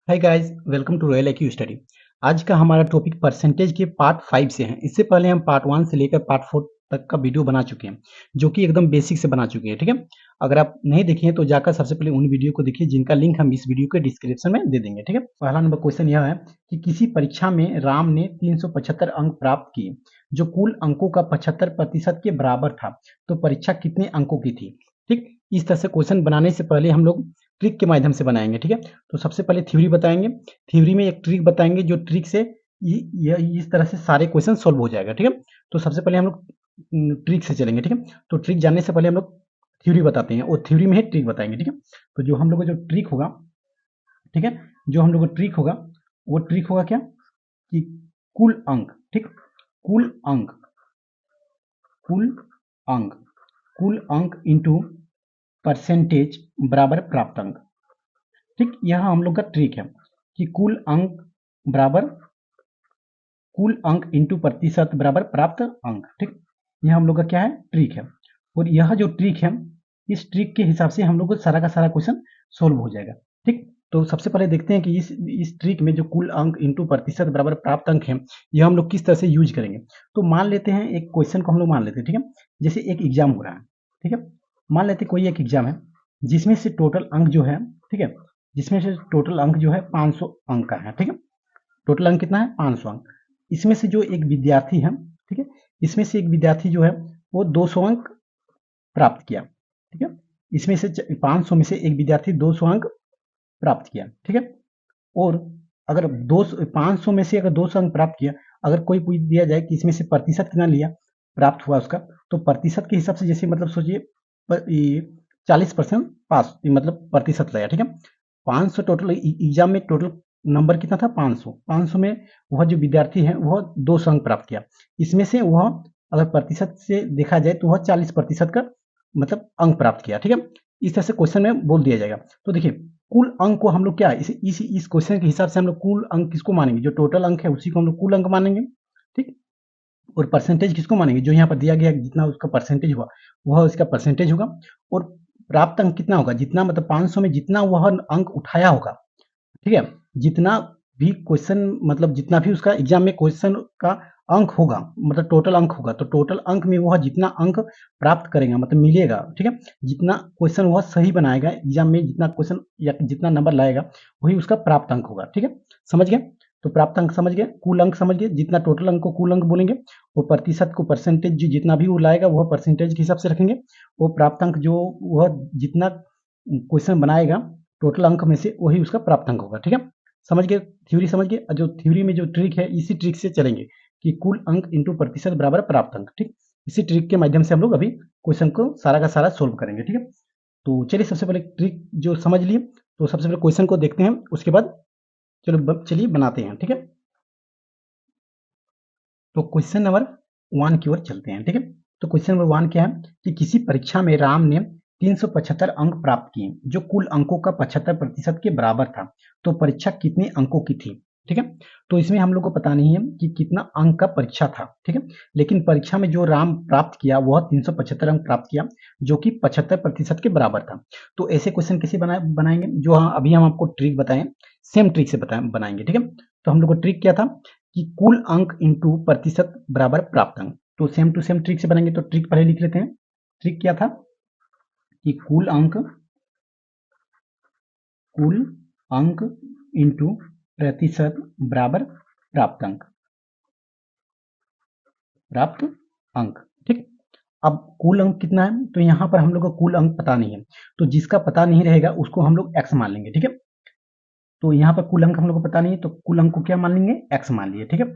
Hi guys, welcome to royal IQ study. आज का हमारा टॉपिक परसेंटेज के पार्ट 5 से है। इससे पहले हम पार्ट 1 से लेकर पार्ट 4 तक का वीडियो बना चुके हैं, जो कि एकदम बेसिक से बना चुके हैं। ठीक है, अगर आप नहीं देखे हैं तो जाकर सबसे पहले उन वीडियो को देखिए, जिनका लिंक हम इस वीडियो के डिस्क्रिप्शन में दे देंगे। ठीक है, पहला नंबर क्वेश्चन यह है कि किसी परीक्षा में राम ने 375 अंक प्राप्त किए, जो कुल अंकों का 75% के बराबर था, तो परीक्षा कितने अंकों की थी। ठीक, इस तरह से क्वेश्चन बनाने से पहले हम लोग ट्रिक के माध्यम से बनाएंगे। ठीक है, तो सबसे पहले थ्योरी बताएंगे, थ्योरी में एक ट्रिक बताएंगे, जो ट्रिक से इस तरह से सारे क्वेश्चन सॉल्व हो जाएगा। ठीक है, तो सबसे पहले हम लोग ट्रिक से चलेंगे। ठीक है, तो ट्रिक जानने से पहले हम लोग थ्योरी बताते हैं और थ्योरी में ही ट्रिक बताएंगे। ठीक है, तो जो हम लोग का जो ट्रिक होगा, ठीक है, जो हम लोग का ट्रिक होगा वो ट्रिक होगा क्या कि कुल अंक, ठीक, कुल अंक, कुल अंक, कुल अंक इंटू परसेंटेज बराबर प्राप्त अंक। ठीक, यह हम लोग का ट्रिक है कि कुल अंक बराबर कुल अंक इंटू प्रतिशत बराबर प्राप्त अंक। ठीक, यह हम लोग का क्या है, ट्रिक है। और यह जो ट्रिक है, इस ट्रिक के हिसाब से हम लोग को सारा का सारा क्वेश्चन सोल्व हो जाएगा। ठीक, तो सबसे पहले देखते हैं कि इस ट्रिक में जो कुल अंक इंटू प्रतिशत बराबर प्राप्त अंक है, यह हम लोग किस तरह से यूज करेंगे। तो मान लेते हैं एक क्वेश्चन को हम लोग मान लेते हैं। ठीक है, जैसे एक एग्जाम हो रहा है। ठीक है, मान लेते कोई एक एग्जाम है जिसमें से टोटल अंक जो है, ठीक है, जिसमें से टोटल अंक जो है 500 अंक का है। ठीक है, टोटल अंक कितना है, 500 अंक। इसमें से जो एक विद्यार्थी है, ठीक है, इसमें से एक विद्यार्थी जो है वो 200 अंक प्राप्त किया। ठीक है, इसमें से 500 में से एक विद्यार्थी 200 अंक प्राप्त किया। ठीक है, और अगर 500 में से अगर 200 अंक प्राप्त किया, अगर कोई पूछ दिया जाए कि इसमें से प्रतिशत कितना लिया, प्राप्त हुआ उसका, तो प्रतिशत के हिसाब से जैसे मतलब सोचिए 40% पास, मतलब प्रतिशत लाया। ठीक है, 500 टोटल एग्जाम में टोटल नंबर कितना था, 500। 500 में वह जो विद्यार्थी है वह 200 अंक प्राप्त किया। इसमें से वह अगर प्रतिशत से देखा जाए तो वह 40% का मतलब अंक प्राप्त किया। ठीक है, इस तरह से क्वेश्चन में बोल दिया जाएगा। तो देखिए, कुल अंक को हम लोग क्या, इस क्वेश्चन के हिसाब से हम लोग कुल अंक किसको मानेंगे, जो टोटल अंक है उसी को हम लोग कुल अंक मानेंगे। ठीक, और परसेंटेज किसको मानेंगे, जो यहाँ पर दिया गया जितना उसका परसेंटेज हुआ वह उसका परसेंटेज होगा। और प्राप्त अंक कितना होगा, जितना मतलब 500 में जितना वह अंक उठाया होगा, ठीक है, जितना भी क्वेश्चन मतलब जितना भी उसका एग्जाम में क्वेश्चन का अंक होगा, मतलब टोटल अंक होगा, तो टोटल अंक में वह जितना अंक प्राप्त करेगा मतलब मिलेगा, ठीक है, जितना क्वेश्चन वह सही बनाएगा एग्जाम में, जितना क्वेश्चन या जितना नंबर लाएगा वही उसका प्राप्त अंक होगा। ठीक है, समझ गए, तो प्राप्त अंक समझ गए, कुल अंक समझ गए, जितना टोटल अंक को कुल अंक बोलेंगे, वो प्रतिशत को परसेंटेज जितना भी वो लाएगा वह परसेंटेज के हिसाब से रखेंगे, वो प्राप्त अंक जो वह जितना क्वेश्चन बनाएगा टोटल अंक में से वही उसका प्राप्त अंक होगा। ठीक है, समझ गए, थ्योरी समझ गए। जो थ्योरी में जो ट्रिक है, इसी ट्रिक से चलेंगे कि कुल अंक इंटू प्रतिशत बराबर प्राप्त अंक। ठीक, इसी ट्रिक के माध्यम से हम लोग अभी क्वेश्चन को सारा का सारा सोल्व करेंगे। ठीक है, तो चलिए सबसे पहले ट्रिक जो समझ लिए, तो सबसे पहले क्वेश्चन को देखते हैं, उसके बाद चलिए बनाते हैं। ठीक है, तो क्वेश्चन नंबर 1 की ओर चलते हैं। ठीक है, तो क्वेश्चन नंबर 1 क्या है कि किसी परीक्षा में राम ने 375 अंक प्राप्त किए, जो कुल अंकों का 75% के बराबर था, तो परीक्षा कितने अंकों की थी। ठीक है, तो इसमें हम लोग को पता नहीं है कि कितना अंक का परीक्षा था। ठीक है, लेकिन परीक्षा में जो राम प्राप्त किया वह 375 अंक प्राप्त किया, जो कि 75% के बराबर था। तो ऐसे क्वेश्चन कैसे बनाएंगे, जो अभी हम आपको ट्रिक बताएं, सेम ट्रिक से बनाएंगे। ठीक है, तो हम लोग को ट्रिक क्या था कि कुल अंक इंटू प्रतिशत बराबर प्राप्त अंक। तो सेम टू सेम ट्रिक से बनाएंगे, तो ट्रिक पहले लिख लेते हैं। ट्रिक क्या था कि कुल अंक इंटू प्रतिशत बराबर प्राप्त अंक, प्राप्त अंक। ठीक, अब कुल अंक कितना है, तो यहाँ पर हम लोग को कुल अंक पता नहीं है, तो जिसका पता नहीं रहेगा उसको हम लोग एक्स मान लेंगे। ठीक है, तो यहाँ पर कुल अंक हम लोग को पता नहीं है, तो कुल अंक को क्या मान लेंगे, एक्स मान लिए। ठीक है,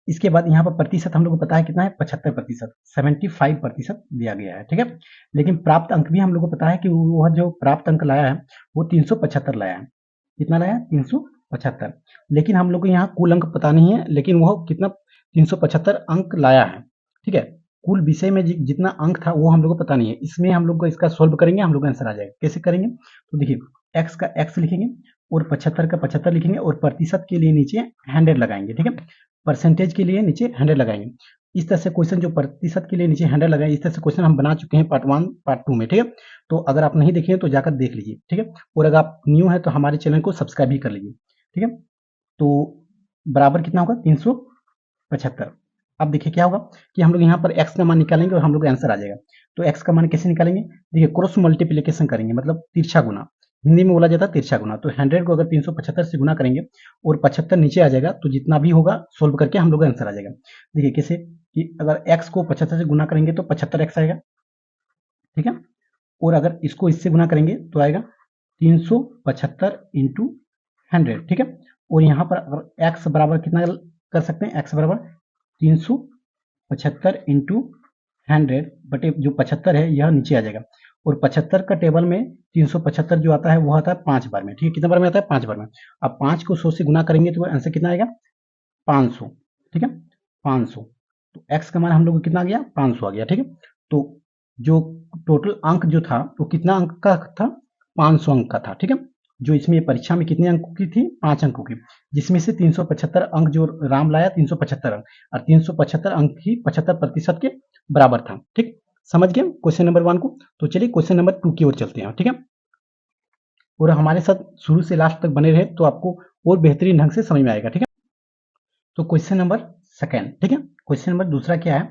इसके बाद यहाँ पर प्रतिशत हम लोग को पता है कितना है, 75%, 75% दिया गया है। ठीक है, लेकिन प्राप्त अंक भी हम लोग को पता है कि वह जो प्राप्त अंक लाया है वो 375 लाया है। कितना लाया है, 375। लेकिन हम लोग को यहाँ कुल अंक पता नहीं है, लेकिन वह कितना 375 अंक लाया है। ठीक है, कुल विषय में जितना अंक था वो हम लोग को पता नहीं है। इसमें हम लोग को इसका सोल्व करेंगे, हम लोग का आंसर आ जाएगा। कैसे करेंगे, तो देखिए, एक्स का एक्स लिखेंगे और 75 का 75 लिखेंगे, और प्रतिशत के लिए नीचे 100 लगाएंगे। ठीक है, परसेंटेज के लिए नीचे 100 लगाएंगे। इस तरह से क्वेश्चन जो प्रतिशत के लिए नीचे 100 लगाए, इस तरह से क्वेश्चन हम बना चुके हैं पार्ट 1 पार्ट 2 में। ठीक है, तो अगर आप नहीं देखे तो जाकर देख लीजिए। ठीक है, और अगर आप न्यू है तो हमारे चैनल को सब्सक्राइब भी कर लीजिए। ठीक है, तो बराबर कितना होगा 375। अब देखिए क्या होगा कि हम लोग यहाँ पर x का मान निकालेंगे और हम लोग का आंसर आ जाएगा। तो x का मान कैसे निकालेंगे, देखिए क्रॉस मल्टीप्लिकेशन करेंगे, मतलब तिरछा गुना, हिंदी में बोला जाता है तिरछा गुना। तो 100 को अगर 375 से गुना करेंगे और 75 नीचे आ जाएगा, तो जितना भी होगा सोल्व करके हम लोग का आंसर आ जाएगा। देखिए कैसे कि अगर x को 75 से गुना करेंगे तो 75x आएगा, ठीक है, और अगर इसको इससे गुना करेंगे तो आएगा 375 इंटू 100, ठीक है। और यहाँ पर अगर x बराबर कितना कर सकते हैं, x बराबर 375 इंटू 100 बटे जो 75 है यह नीचे आ जाएगा। और 75 का टेबल में 375 जो आता है वो आता है 5 बार में, ठीक है, कितने बार में आता है 5 बार में। अब 5 को 100 से गुना करेंगे तो आंसर कितना आएगा 500, ठीक है, 500। तो x का मान हम लोग को कितना आ गया 500 आ गया, ठीक है। तो जो टोटल अंक जो था वो कितना अंक का था 500 अंक का था, ठीक है। जो इसमें परीक्षा में कितने अंकों की थी 5 अंकों की, जिसमें से 375 अंक जो राम लाया 375 अंक, और 375 अंक ही 75% के बराबर था, ठीक। समझ गए क्वेश्चन नंबर 1 को। तो चलिए क्वेश्चन नंबर 2 की ओर चलते हैं, ठीक है। और हमारे साथ शुरू से लास्ट तक बने रहे तो आपको और बेहतरीन ढंग से समझ में आएगा, ठीक है। तो क्वेश्चन नंबर सेकेंड, ठीक है, क्वेश्चन नंबर दूसरा क्या है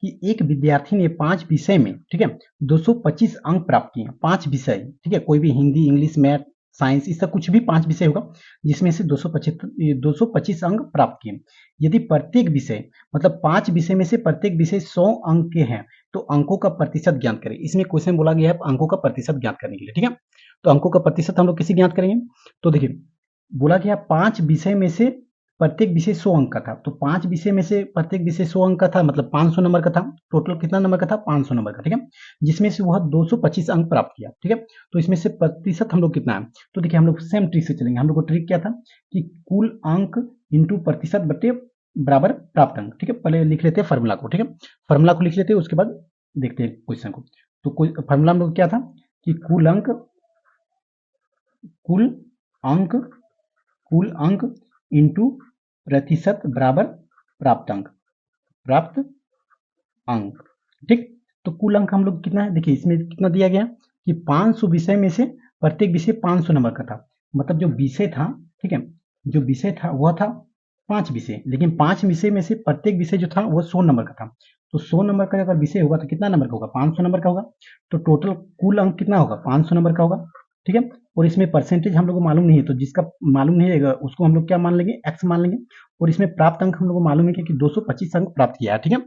कि एक विद्यार्थी ने 5 विषय में, ठीक है, 225 अंक प्राप्त किए। 5 विषय, ठीक है, कोई भी हिंदी, इंग्लिश, मैथ, साइंस, इसका कुछ भी 5 विषय होगा जिसमें से 225 अंक प्राप्त किए। यदि प्रत्येक विषय, मतलब 5 विषय में से प्रत्येक विषय 100 अंक के हैं तो अंकों का प्रतिशत ज्ञात करें। इसमें क्वेश्चन बोला गया है अंकों का प्रतिशत ज्ञात करने के लिए, ठीक है। तो अंकों का प्रतिशत हम लोग कैसे ज्ञात करेंगे, तो देखिए बोला गया 5 विषय में से प्रत्येक विषय 100 अंक का था। तो 5 विषय में से प्रत्येक विषय 100 अंक का था, मतलब 500 नंबर का था। टोटल कितना नंबर का था 500 नंबर का, ठीक है, जिसमें से वह 225 अंक प्राप्त किया, ठीक है। तो इसमें से प्रतिशत हम लोग कितना है, तो देखिए हम लोग सेम ट्रिक से चलेंगे। हम लोग को ट्रिक क्या था कि कुल अंक इंटू प्रतिशत बटे बराबर प्राप्त अंक, ठीक है। पहले लिख लेते हैं फॉर्मूला को, ठीक है, फॉर्मूला को लिख लेते हैं, उसके बाद देखते हैं क्वेश्चन को। तो फॉर्मूला हम लोग क्या था कि कुल अंक इंटू प्रतिशत बराबर प्राप्त अंक, ठीक। तो कुल अंक हम लोग कितना है, देखिए इसमें कितना दिया गया कि 500 विषय में से प्रत्येक विषय 500 नंबर का था। मतलब जो विषय था, ठीक है, जो विषय था वह था 5 विषय, लेकिन 5 विषय में से प्रत्येक विषय जो था वह 100 नंबर का था। तो 100 नंबर का अगर विषय होगा तो कितना नंबर का होगा 500 नंबर का होगा। तो टोटल कुल अंक कितना होगा 500 नंबर का होगा, ठीक है। और इसमें परसेंटेज हम लोग को मालूम नहीं है, तो जिसका मालूम नहीं रहेगा उसको हम लोग क्या मान लेंगे x मान लेंगे। और इसमें प्राप्त अंक हम लोग को मालूम है कि 225 अंक प्राप्त किया है, ठीक है।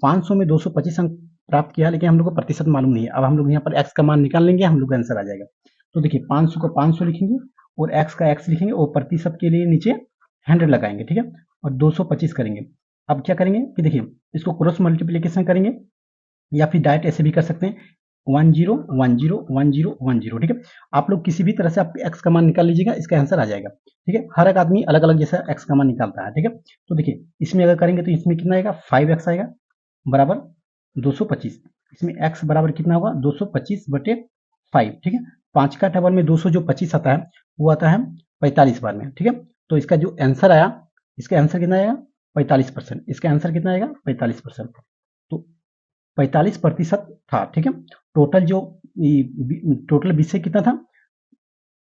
500 में 225 अंक प्राप्त किया, लेकिन हम लोग को प्रतिशत मालूम नहीं है। अब हम लोग यहाँ पर x का मान निकाल लेंगे, हम लोग का आंसर आ जाएगा। तो देखिए 500 का 500 लिखेंगे और x का x लिखेंगे और प्रतिशत के लिए नीचे 100 लगाएंगे, ठीक है, और 225 करेंगे। अब क्या करेंगे कि देखिए इसको क्रॉस मल्टीप्लीकेशन करेंगे या फिर डायरेक्ट ऐसे भी कर सकते हैं 10 10 10 10, ठीक है। आप लोग किसी भी तरह से आप x का मान निकाल लीजिएगा, इसका आंसर आ जाएगा, ठीक है। हर एक आदमी अलग अलग जैसा x का मान निकालता है, ठीक है। तो देखिए इसमें अगर करेंगे तो इसमें कितना आएगा 5x आएगा बराबर 225। इसमें x बराबर कितना होगा 225 बटे 5, ठीक है। 5 का टेबल में 200 जो 25 आता है वो आता है 45 बार में, ठीक है। तो इसका जो आंसर आया, इसका आंसर कितना आएगा 45%, इसका आंसर कितना आएगा 45%। तो 45% था, ठीक है। टोटल जो टोटल विषय कितना था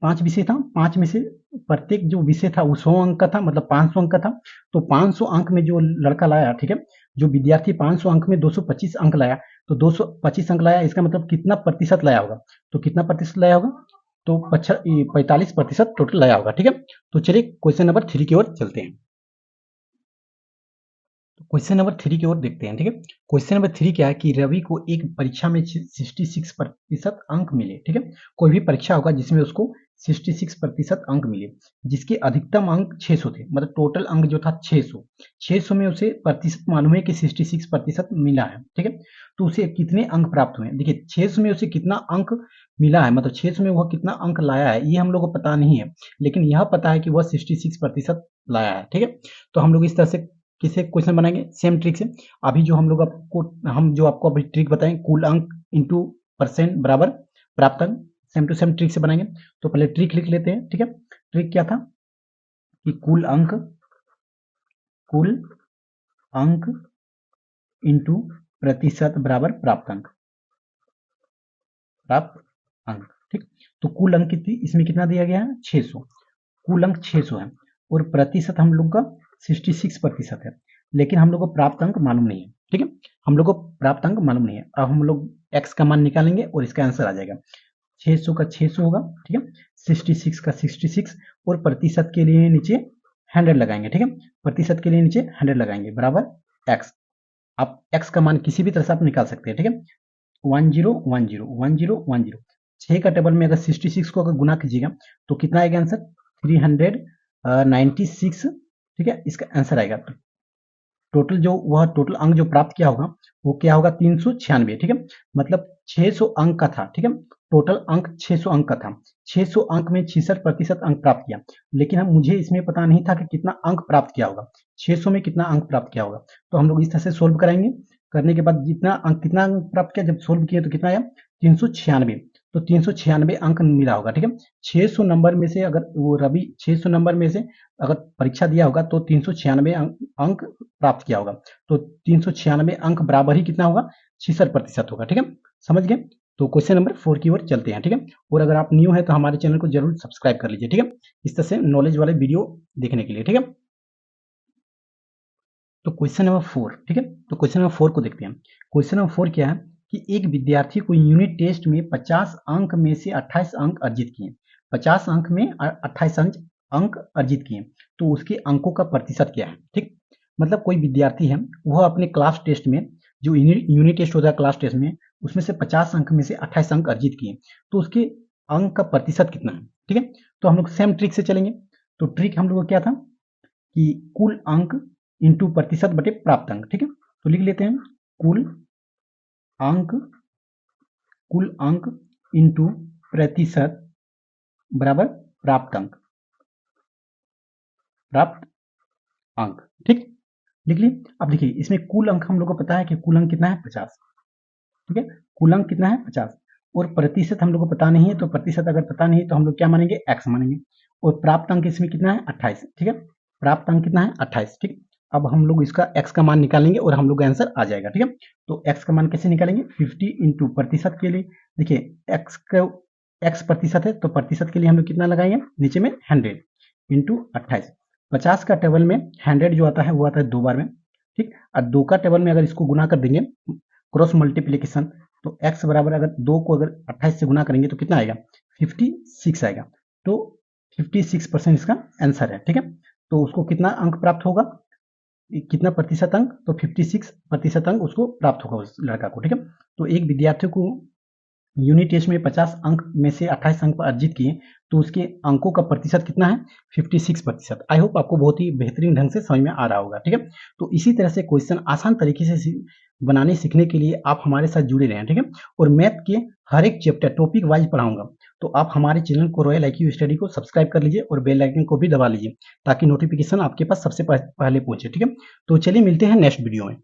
5 विषय था, 5 में से प्रत्येक जो विषय था वो 100 अंक का था, मतलब 500 अंक का था। तो 500 अंक में जो लड़का लाया, ठीक है, जो विद्यार्थी 500 अंक में 225 अंक लाया, तो 225 अंक लाया, इसका मतलब कितना प्रतिशत लाया होगा, तो कितना प्रतिशत लाया होगा तो 45% टोटल लाया होगा, ठीक है। तो चलिए क्वेश्चन नंबर 3 की ओर चलते हैं। क्वेश्चन नंबर 3 की ओर देखते हैं, ठीक है। क्वेश्चन नंबर 3 क्या है कि रवि को एक परीक्षा में 66% अंक मिले, ठीक है। कोई भी परीक्षा होगा जिसमें उसको 66% अंक मिले, जिसके अधिकतम अंक 600 थे, मतलब टोटल अंक जो था 600 में उसे प्रतिशत मालूम है कि 66% मिला है, ठीक है। तो उसे कितने अंक प्राप्त हुए, देखिए 600 में उसे कितना अंक मिला है, मतलब 600 में वह कितना अंक लाया है ये हम लोग को पता नहीं है, लेकिन यह पता है कि वह 66% लाया है, ठीक है। तो हम लोग इस तरह से किसे क्वेश्चन बनाएंगे सेम ट्रिक से। अभी जो हम जो आपको अभी ट्रिक बताएं कुल अंक इंटू परसेंट बराबर प्राप्त अंक, सेम टू सेम ट्रिक से बनाएंगे। तो पहले ट्रिक लिख लेते हैं, ठीक है। ट्रिक क्या था कि कुल अंक इंटू प्रतिशत बराबर प्राप्त अंक, ठीक। तो कुल अंक कितनी, इसमें कितना दिया गया है 600, कुल अंक 600 है और प्रतिशत हम लोग का 66% है, लेकिन हम लोग को प्राप्त अंक मालूम नहीं है। ठीक है, हम लोग को प्राप्त अंक मालूम नहीं है। अब हम लोग x का मान निकालेंगे और इसका आंसर आ जाएगा। 600 का 600 होगा, ठीक है, 66 का 66 और प्रतिशत के लिए नीचे 100 लगाएंगे। ठीक है, प्रतिशत के लिए नीचे 100 लगाएंगे बराबर x। आप x का मान किसी भी तरह से आप निकाल सकते हैं। ठीक है, 10 10 10 10 6 का टेबल में अगर 66 को अगर गुना कीजिएगा तो कितना आएगा आंसर? 396। ठीक है, इसका आंसर आएगा। टोटल जो वह टोटल अंक जो प्राप्त किया होगा वो क्या होगा? 396। ठीक है, मतलब 600 अंक का था। ठीक है, टोटल अंक 600 अंक का था। 600 अंक में 66% अंक प्राप्त किया, लेकिन मुझे इसमें पता नहीं था कि कितना अंक प्राप्त किया होगा, 600 में कितना अंक प्राप्त किया होगा। तो हम लोग इस तरह से सोल्व कराएंगे। करने के बाद कितना अंक प्राप्त किया, जब सोल्व किए तो कितना आया? 396। तो 396 अंक मिला होगा। ठीक है, 600 नंबर में से अगर वो रवि 600 नंबर में से अगर परीक्षा दिया होगा तो 396 अंक प्राप्त किया होगा। तो 396 अंक बराबर ही कितना होगा? 66% होगा। ठीक है, समझ गए? तो क्वेश्चन नंबर 4 की ओर चलते हैं। ठीक है, और अगर आप न्यू है तो हमारे चैनल को जरूर सब्सक्राइब कर लीजिए। ठीक है, इस तरह से नॉलेज वाले वीडियो देखने के लिए। ठीक है, तो क्वेश्चन नंबर 4। ठीक है, तो क्वेश्चन नंबर 4 को देखते हैं। क्वेश्चन नंबर 4 क्या है कि एक विद्यार्थी को यूनिट टेस्ट में 50 अंक में से 28 अंक अर्जित किए। 50 अंक में 28 अंक अर्जित किए, तो उसके अंकों का प्रतिशत क्या है? ठीक, मतलब कोई विद्यार्थी है, वह अपने क्लास टेस्ट में, जो यूनिट टेस्ट होता है क्लास टेस्ट में, उसमें से 50 अंक में से 28 अंक अर्जित किए, तो उसके अंक का प्रतिशत कितना है? ठीक है, तो हम लोग सेम ट्रिक से चलेंगे। तो ट्रिक हम लोग का क्या था कि कुल अंक इंटू प्रतिशत बटे प्राप्त अंक। ठीक है, तो लिख लेते हैं कुल अंक इंटू प्रतिशत बराबर प्राप्त अंक। ठीक, लिख लिए। अब देखिए इसमें कुल अंक हम लोग को पता है कि कुल अंक कितना है? 50। ठीक है, कुल अंक कितना है? 50। और प्रतिशत हम लोग को पता नहीं है, तो प्रतिशत अगर पता नहीं है तो हम लोग क्या मानेंगे? x मानेंगे। और प्राप्त अंक इसमें कितना है? 28। ठीक है, प्राप्त अंक कितना है? 28। ठीक, अब हम लोग इसका x का मान निकालेंगे और हम लोग का आंसर आ जाएगा। ठीक है, तो x का मान कैसे निकालेंगे? 50 इंटू प्रतिशत के लिए देखिए x प्रतिशत है, तो प्रतिशत के लिए हम लोग कितना लगाएंगे? नीचे में 100 इंटू 28। 50 का टेबल में 100 जो आता है वो आता है 2 बार में। ठीक, और 2 का टेबल में अगर इसको गुना कर देंगे क्रॉस मल्टीप्लीकेशन, तो x बराबर अगर 2 को अगर 28 से गुना करेंगे तो कितना आएगा? 56 आएगा। तो 56% इसका आंसर है। ठीक है, तो उसको कितना अंक प्राप्त होगा? कितना प्रतिशत अंक? तो 56% अंक उसको प्राप्त होगा उस लड़का को। ठीक है, तो एक विद्यार्थी को यूनिट टेस्ट में 50 अंक में से 28 अंक अर्जित किए, तो उसके अंकों का प्रतिशत कितना है? 56%। आई होप आपको बहुत ही बेहतरीन ढंग से समझ में आ रहा होगा। ठीक है, तो इसी तरह से क्वेश्चन आसान तरीके से बनाने सीखने के लिए आप हमारे साथ जुड़े रहें। ठीक है, और मैथ के हर एक चैप्टर टॉपिक वाइज पढ़ाऊंगा, तो आप हमारे चैनल को रॉयल IQ स्टडी को सब्सक्राइब कर लीजिए और बेल आइकन को भी दबा लीजिए ताकि नोटिफिकेशन आपके पास सबसे पहले पहुंचे। ठीक है, तो चलिए मिलते हैं नेक्स्ट वीडियो में।